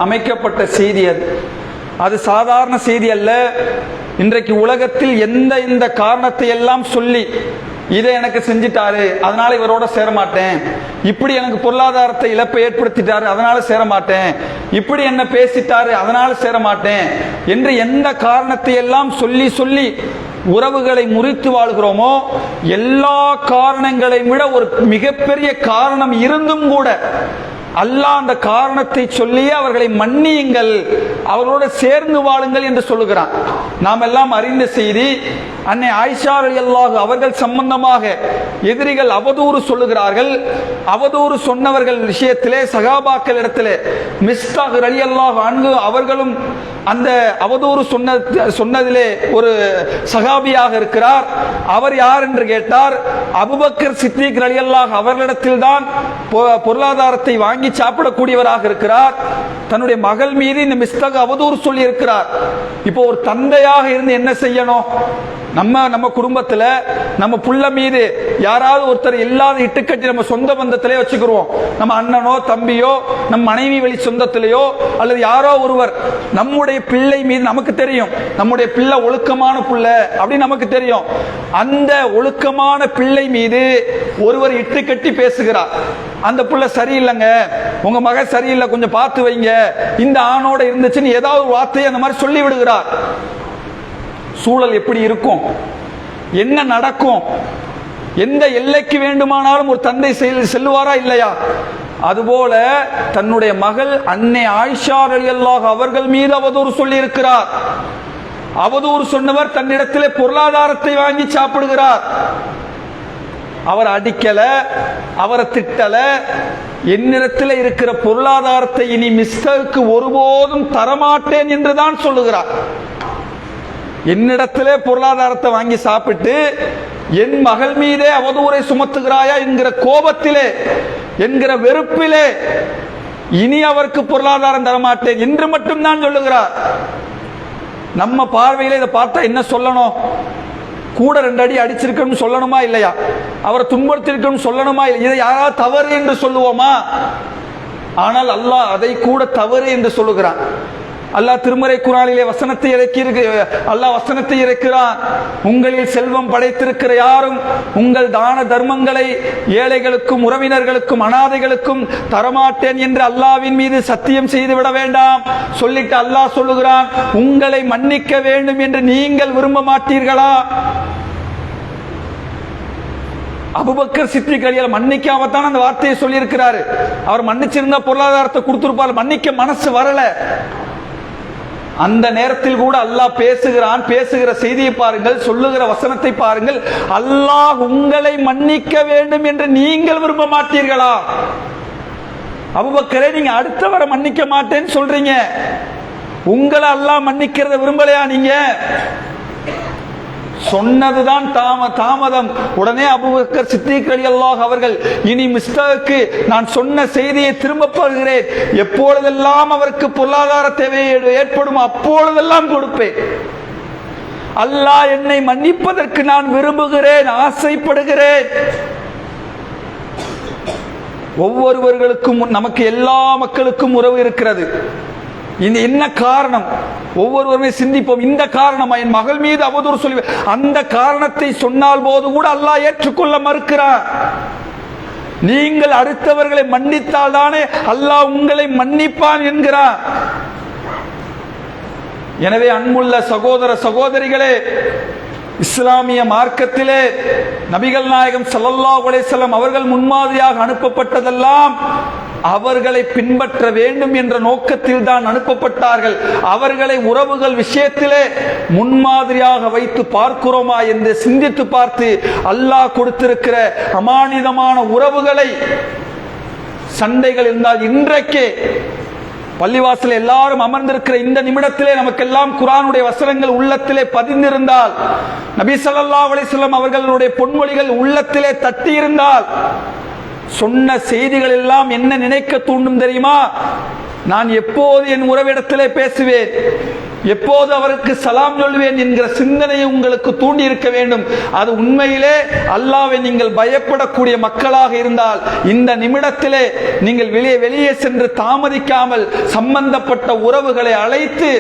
அமைக்கப்பட்ட செய்தி அது. அது சாதாரண செய்தி அல்ல. இன்றைக்கு உலகத்தில் இந்த காரணத்தை எல்லாம் சொல்லி, இதை எனக்கு செஞ்சிட்டாரு அதனால இவரோட சேரமாட்டேன், இப்படி எனக்கு பொருளாதாரத்தை இழப்பை ஏற்படுத்திட்டாரு அதனால சேரமாட்டேன், இப்படி என்ன பேசிட்டாரு அதனால சேரமாட்டேன் என்று எந்த காரணத்தை எல்லாம் சொல்லி சொல்லி உறவுகளை முறித்து வாழ்கிறோமோ, எல்லா காரணங்களை விட ஒரு மிகப்பெரிய காரணம் இருந்தும் கூட அல்லாஹ் அந்த காரணத்தை சொல்லி அவர்களை மன்னியுங்கள், அவர்களோடு சேர்ந்து வாழுங்கள் என்று சொல்லுகிறான். நாம் எல்லாம் அறிந்த செய்தி, அன்னை ஆயிஷா ரலியல்லாஹு அவர்கள் சம்பந்தமாக எதிரிகள் அவதூறு சொல்லுகிறார்கள். அவதூறு சொன்னவர்கள் விஷயத்திலே சகாபாக்கள் இடத்திலே மிஸ்தாக் ரலியல்லாஹு அன்ஹு அவர்களும் அந்த அவதூறு சொன்னதிலே ஒரு சகாபியாக இருக்கிறார். அவர் யார் என்று கேட்டார், அபூபக்கர் சித்திக் ரலியல்லாஹு அவர்களிடத்தில் தான் பொருளாதாரத்தை வாங்கி சாப்பிடக்கூடியவராக இருக்கிறார். தன்னுடைய மகள் மீது இந்த மிஸ்தாக் அவதூறு சொல்லி இருக்கிறார். இப்போ ஒரு தந்தையாக இருந்து என்ன செய்யணும்? நம்ம குடும்பத்தில் நம்ம புள்ள மீது யாராவது ஒருத்தர் இல்லாத இட்டுக்கட்டி நம்ம சொந்த பந்தத்திலே வச்சுக்கிறோம். நம்ம அண்ணனோ தம்பியோ நம்ம மனைவி வழி சொந்தத்திலேயோ அல்லது யாரோ ஒருவர் நம்முடைய பிள்ளை மீது நமக்கு தெரியும், நம்முடைய பிள்ளை ஒழுக்கமான பிள்ளை அப்படின்னு நமக்கு தெரியும். அந்த ஒழுக்கமான பிள்ளை மீது ஒருவர் இட்டுக்கட்டி பேசுகிறார். அந்த பிள்ளை சரியில்லைங்க, உங்க மகன் சரியில்லை, கொஞ்சம் பார்த்து வைங்க, இந்த ஆணோட இருந்துச்சுன்னு ஏதாவது ஒரு வார்த்தையை அந்த மாதிரி சொல்லி விடுகிறார். சூழல் எப்படி இருக்கும்? என்ன நடக்கும்? எந்த எல்லைக்கு வேண்டுமானாலும் ஒரு தந்தை செல்லுவாரா இல்லையா? அதுபோல தன்னுடைய மகள் அன்னை ஆயிஷா ரலியல்லாஹு அவர்கள் மீது அவதூறு சொல்லி இருக்கிறார். அவதூறு சொன்னவர் தன்னிடத்திலே பொருளாதாரத்தை வாங்கி சாப்பிடுகிறார். அவர் அடிக்கல, அவரை திட்டல, என்னிடத்தில் இருக்கிற பொருளாதாரத்தை இனி மிஸ்டருக்கு ஒருபோதும் தரமாட்டேன் என்றுதான் சொல்லுகிறார். என்னிடத்திலே பொருளாதாரத்தை வாங்கி சாப்பிட்டு என் மகள் மீதே அவதூறை சுமத்துகிறாயா என்கிற கோபத்திலே, என்கிற வெறுப்பிலே இனி அவருக்கு பொருளாதாரம் தரமாட்டேன் என்று மட்டும்தான் சொல்லுகிறார். நம்ம பார்வையில இதை பார்த்தா என்ன சொல்லணும்? கூட 2 அடி அடிச்சிருக்கணும் சொல்லணுமா இல்லையா? அவரை துன்படுத்திருக்கணும் சொல்லணுமா? இதை யாராவது தவறு என்று சொல்லுவோமா? ஆனால் அல்லாஹ் அதை கூட தவறு என்று சொல்லுகிறான். அல்லாஹ் திருமறை குர்ஆனிலே வசனத்தை இறக்கிறான். உங்களில் செல்வம் படைத்திருக்கிற யாரும் உங்கள் தான தர்மங்களை ஏழைகளுக்கும் உறவினர்களுக்கும் அனாதைகளுக்கும் தரமாட்டேன் என்று அல்லாஹ்வின் மீது சத்தியம் செய்து விட வேண்டாம். சொல்லிட்டு அல்லாஹ் சொல்லுகிறான், உங்களை மன்னிக்க வேண்டும் என்று நீங்கள் விரும்ப மாட்டீர்களா? அபூபக்கர் சித்திக் ரலியல்லாஹு மன்னிக்காமத்தான் அந்த வார்த்தையை சொல்லி இருக்கிறாரு. அவர் மன்னிச்சிருந்தா பொருளாதாரத்தை கொடுத்திருப்பார், மன்னிக்க மனசு வரல. அந்த நேரத்தில் கூட அல்லாஹ் பேசுகிறான். பேசுகிற செய்தியை பாருங்கள், சொல்லுகிற வசனத்தை பாருங்கள். அல்லாஹ் உங்களை மன்னிக்க வேண்டும் என்று நீங்கள் விரும்ப மாட்டீர்களா? அபூபக்கரே, நீங்க அடுத்தவரை மன்னிக்க மாட்டேன்னு சொல்றீங்க, உங்களை அல்லாஹ் மன்னிக்கிறத விரும்பலையா? நீங்க சொன்னதுதான் தாமதம். உடனே அபூபக்கர் சித்திக் ரலியல்லாஹு அவர்கள், இனி மிஸ்டருக்கு நான் சொன்ன செய்தியை திரும்ப பெறுகிறேன், எப்பொழுதெல்லாம் அவருக்கு பொருளாதார தேவை ஏற்படும் அப்பொழுதெல்லாம் கொடுப்பேன். அல்லாஹ் என்னை மன்னிப்பதற்கு நான் விரும்புகிறேன், ஆசைப்படுகிறேன். ஒவ்வொருவர்களுக்கும், நமக்கு எல்லா மக்களுக்கும் உறவு இருக்கிறது. இந்த என்ன காரணம்? ஒவ்வொருவருமே சிந்திப்போம். இந்த காரணமா என் மகள் மீது அவதூறு சொல்லி, அந்த காரணத்தை சொன்னால் போது கூட அல்லாஹ் ஏற்றுக்கொள்ள மறுக்கிறார். நீங்கள் அடுத்தவர்களை மன்னித்தால் தானே அல்லாஹ் உங்களை மன்னிப்பான் என்கிறார். எனவே அன்புள்ள சகோதர சகோதரிகளே, இஸ்லாமிய மார்க்கத்திலே நபிகள் நாயகம் ஸல்லல்லாஹு அலைஹி வஸல்லம் அவர்கள் முன்மாதிரியாக அனுப்பப்பட்டதெல்லாம் அவர்களை பின்பற்ற வேண்டும் என்ற நோக்கத்தில் தான் அனுப்பப்பட்டார்கள். அவர்களை உறவுகள் விஷயத்திலே முன்மாதிரியாக வைத்து பார்க்கிறோமா என்று சிந்தித்து பார்த்து அல்லாஹ் கொடுத்திருக்கிற அமானிதமான உறவுகளை, சண்டைகள் இருந்தால் இன்றைக்கே பள்ளிவாசல் எல்லாரும் அமர்ந்திருக்கிற இந்த நிமிடத்திலே நமக்கெல்லாம் குர்ஆனுடைய வசனங்கள் உள்ளத்திலே பதிந்திருந்தால், நபி ஸல்லல்லாஹு அலைஹி வஸல்லம் அவர்களுடைய பொன்மொழிகள் உள்ளத்திலே தட்டி இருந்தால், சொன்ன செய்திகள் எல்லாம் என்ன நினைக்க தூண்டும் தெரியுமா? நான் எப்போது என் உறவிடத்திலே பேசுவேன், எப்போது அவருக்கு சலாம் சொல்வேன் என்கிற சிந்தனையை உங்களுக்கு தூண்டி இருக்க வேண்டும். அது உண்மையிலே அல்லாஹ்வை நீங்கள் பயப்படக்கூடிய மக்களாக இருந்தால் இந்த நிமிடத்திலே நீங்கள் வெளியே சென்று தாமதிக்காமல் சம்பந்தப்பட்ட உறவுகளை அழைத்து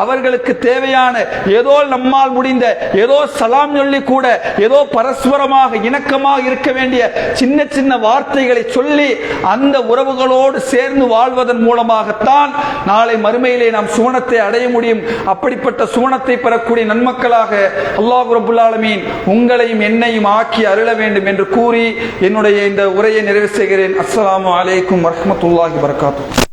அவர்களுக்கு தேவையான ஏதோ நம்மால் முடிந்த ஏதோ சலாம் சொல்லி கூட ஏதோ பரஸ்பரமாக இணக்கமாக இருக்க வேண்டிய சின்ன சின்ன வார்த்தைகளை சொல்லி அந்த உறவுகளோடு சேர்ந்து வாழ்வதன் மூலமாகத்தான் நாளை மறுமையிலே நாம் சுவனத்தை அடைய முடியும். அப்படிப்பட்ட சுவனத்தை பெறக்கூடிய நன்மக்களாக அல்லாஹ் ரப்பல் ஆலமீன் உங்களையும் என்னையும் ஆக்கி அருள வேண்டும் என்று கூறி என்னுடைய இந்த உரையை நிறைவு செய்கிறேன். அஸ்ஸலாமு அலைக்கும் வரஹ்மத்துல்லாஹி வபரகாத்துஹு.